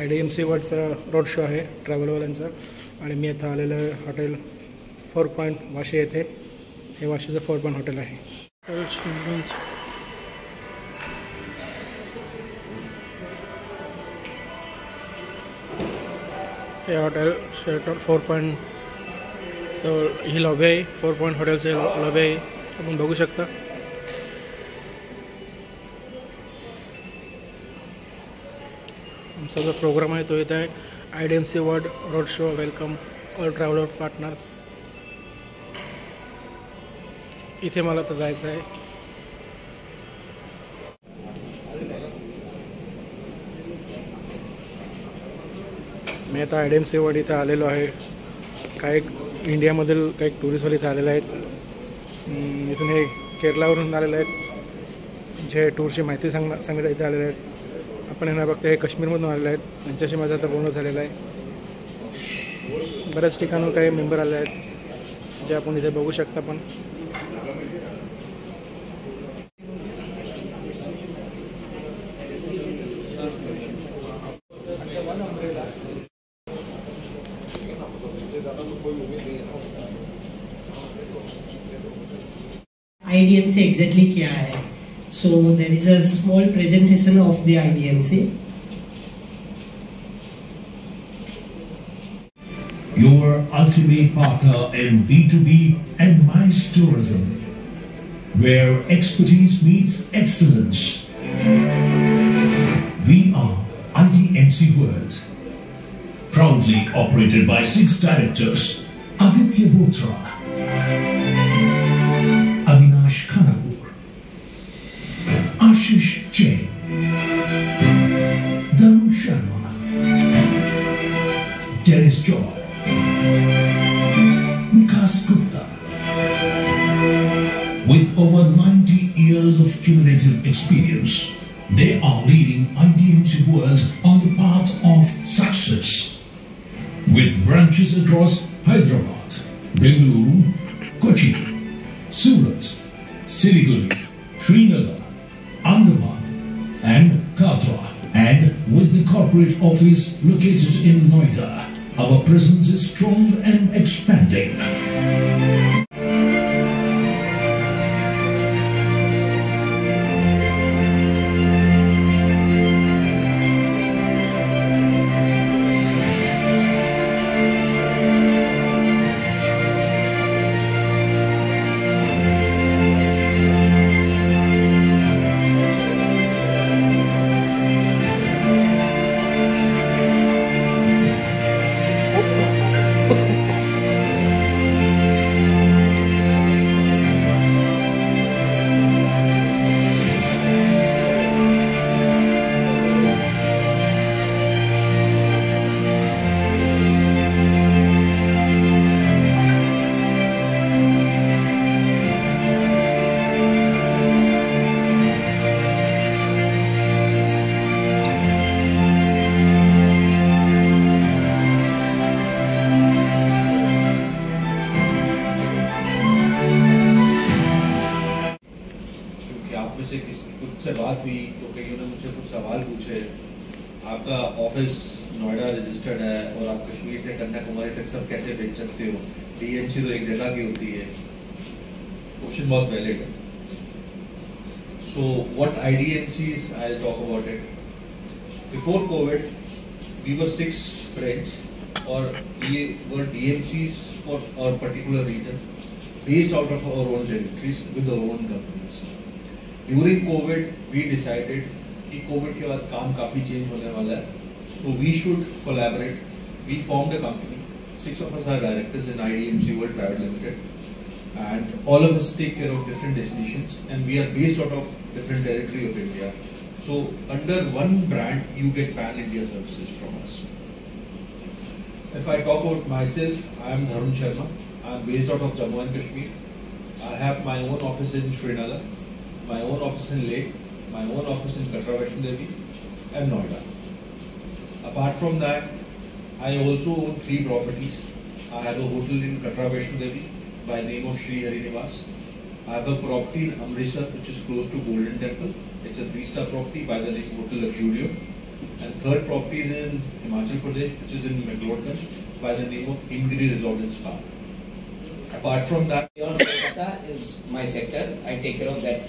IDMC वर्डचा road show आहे ट्रॅव्हलवाल्यांचा आणि मी आता आलेलं आहे हॉटेल 4 पॉईंट वाशी येथे. हे वाशीचं 4 पॉईंट हॉटेल आहे. हे हॉटेल शेल्टर 4 पॉईंट ही लॉबी आहे. 4 पॉईंट हॉटेलचे लॉबी आहे, आपण बघू शकता. आमचा जो प्रोग्राम आहे तो इथे आहे. IDMC world road show. Welcome all traveller partners. इथे मला तर जायचं आहे. मी आता IDMC वर्ल्ड इथे आलेलो आहे. काही इंडियामधील काही टुरिस्टवाले इथे आलेले आहेत. इथून हे केरळावरून आलेले आहेत, जे टूरची माहिती सांगण्यात इथे आलेले आहेत. आपण यांना बघतो हे काश्मीरमधून आलेले आहेत. त्यांच्याशी माझं आता बोलणं झालेलं आहे. बऱ्याच ठिकाणून काही मेंबर आले आहेत, जे आपण इथे बघू शकता. पण IDMC exactly क्या है? So there is a small presentation of the IDMC. Your ultimate partner in B2B and MICE tourism, where expertise meets excellence. We are IDMC World, proudly operated by 6 directors: Aditya Botra, Avinash Khanapur, Ashish Jain, Dharm Sharma, Dennis Joy, Vikas Gupta. With over 90 years of cumulative experience, they are leading IDMC World on the path of success. With branches across Hyderabad, Bengaluru, Kochi, Surat, Siliguri, Srinagar, Andaman and Katra, and with the corporate office located in Noida, our presence is strong and expanding. कुछ से बात हुई तो कईयों ने मुझसे कुछ सवाल पूछे. आपका ऑफिस नोएडा रजिस्टर्ड है और आप कश्मीर से कन्याकुमारी तक सब कैसे भेज सकते हो? DMC तो एक जगह की होती है. क्वेश्चन बहुत वैलिड है. So what IDMCs, I'll talk about it. Before COVID, we were 6 friends और ये were DMCs for our particular region, based out of our own territories with our own companies. During COVID, we decided कि COVID के बाद काम काफी change होने वाला है, so we should collaborate. We formed a company. 6 of us are directors in IDMC World Private Limited, and all of us take care of different destinations, and we are based out of different territory of India. So under one brand, you get pan-India services from us. If I talk about myself, I am Dharm Sharma. I am based out of Jammu and Kashmir. I have my own office in Srinagar, my own office in Leh, my own office in Katra Vaishno Devi and Noida. Apart from that, I also own 3 properties. I have a hotel in Katra Vaishno Devi by name of Sri Hari Niwas. I have a property in Amritsar which is close to Golden Temple. It's a 3-star property by the name Hotel Luxurio. And third property is in Himachal Pradesh, which is in McLeodganj, by the name of Himgiri Resort and Spa. Apart from that, Beyond Kolkata is my sector. I take care of that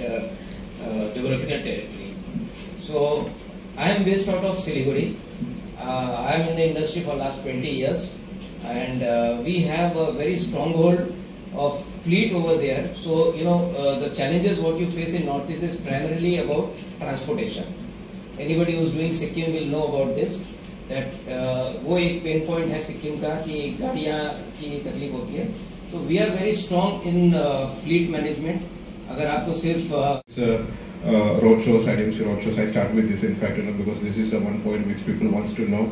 geographical territory. So I am based out of Siliguri. I am in the industry for last 20 years, and we have a very strong hold of fleet over there. So the challenges what you face in Northeast is primarily about transportation. Anybody who is doing Sikkim will know about this. That वो एक pain point है सिक्किम का कि गाड़ियाँ की तकलीफ होती है. So we are very strong in fleet management. अगर आपको सिर्फ roadshows, IDMC roadshows, I start with this in fact, because this is one point which people wants to know,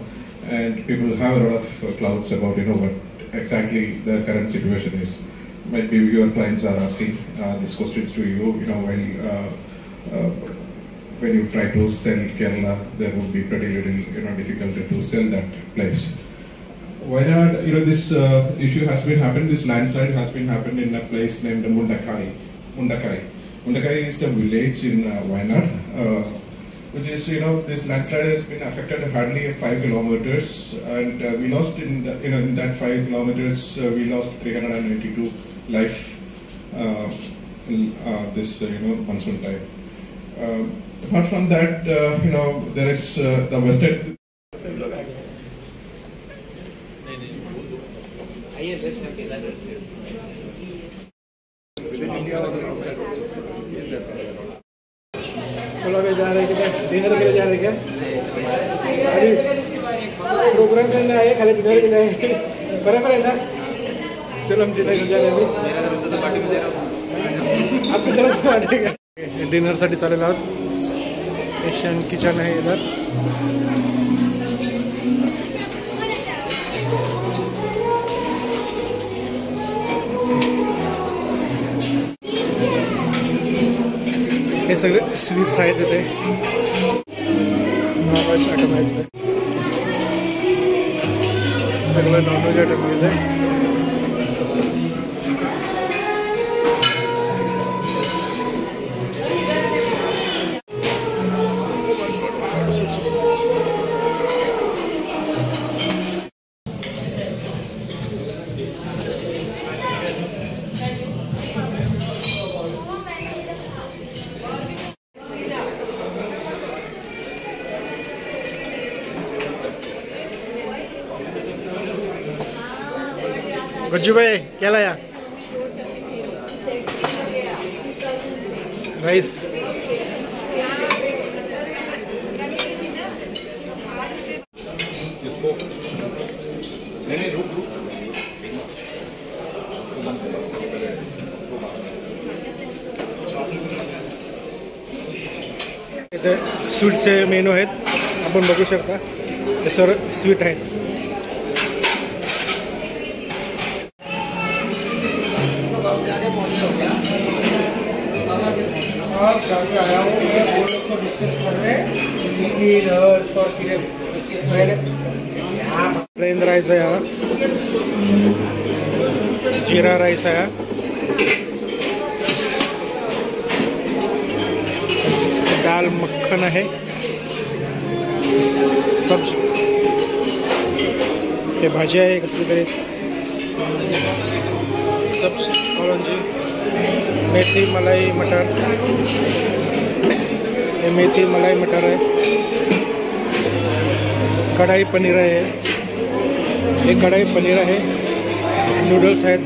and people have a lot of clouds about what exactly the current situation is. Maybe your clients are asking these questions to you, when you try to sell Kerala, there would be pretty little difficulty to sell that place. Wayanad, this issue has been happening, this landslide has been happening in a place named Mundakai. Mundakai is a village in Wayanad, which is, this landslide has been affected hardly 5 kilometers, and we lost in that 5 kilometers, we lost 392 life this, monsoon time. Apart from that, there is the western. बोला जा रहे क्या dinner के लिए जा रहे क्या अरे प्रोग्राम करने आए खाली डिनर के लिए बराबर है ना चलो हम डिनर जा रहे हैं आपकी तरफ से आएगा डिनर साठी चालेल आहोत एशियन किचन आहे इधर हे सगळे स्वीट्स आहेत इथे नॉनव्हेज आयटम आहेत सगळं नॉनव्हेज आयटम आहे गज्जू भाई क्या लाया राइस इथे स्वीटचे मेनू आहेत आपण बघू शकता हे सर्व स्वीट आहेत आया हूँ मैं वो लोग को डिस्कस कर रहे हैं प्लेन राइस है यहाँ जीरा राइस है दाल मक्खन है सब हे भाज्या आहे कसली तरी सब फळांची मेथी मलाई मटर ये मेथी मलाई मटर है कढ़ाई पनीर है ये कढ़ाई पनीर है नूडल्स है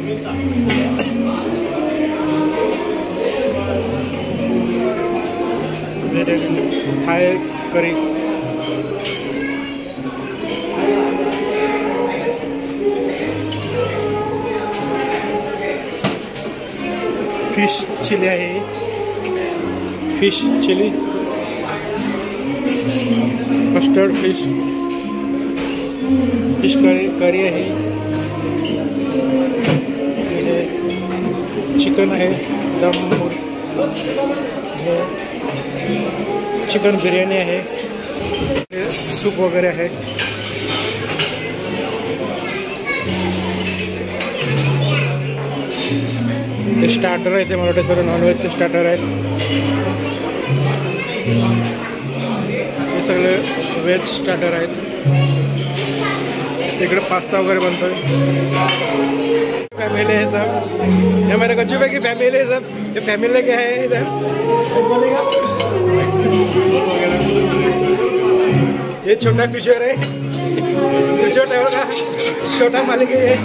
थाई करी फिश चिली है fish chilli custard fish curry है ये चिकन है दम चिकन बिरयानी है सूप वगैरह है स्टार्टर आहे ते मला वाटतं सर्व नॉनव्हेजचे स्टार्टर आहेत हे सगळे व्हेज स्टार्टर आहेत. इकडे पास्ता वगैरे बनतोय. फैमिली है सब, ये मेरे कच्चू की फैमिली है सब. ये फैमिली क्या है इधर ये छोटा किशोर है, छोटा होगा, छोटा मालिक है ये.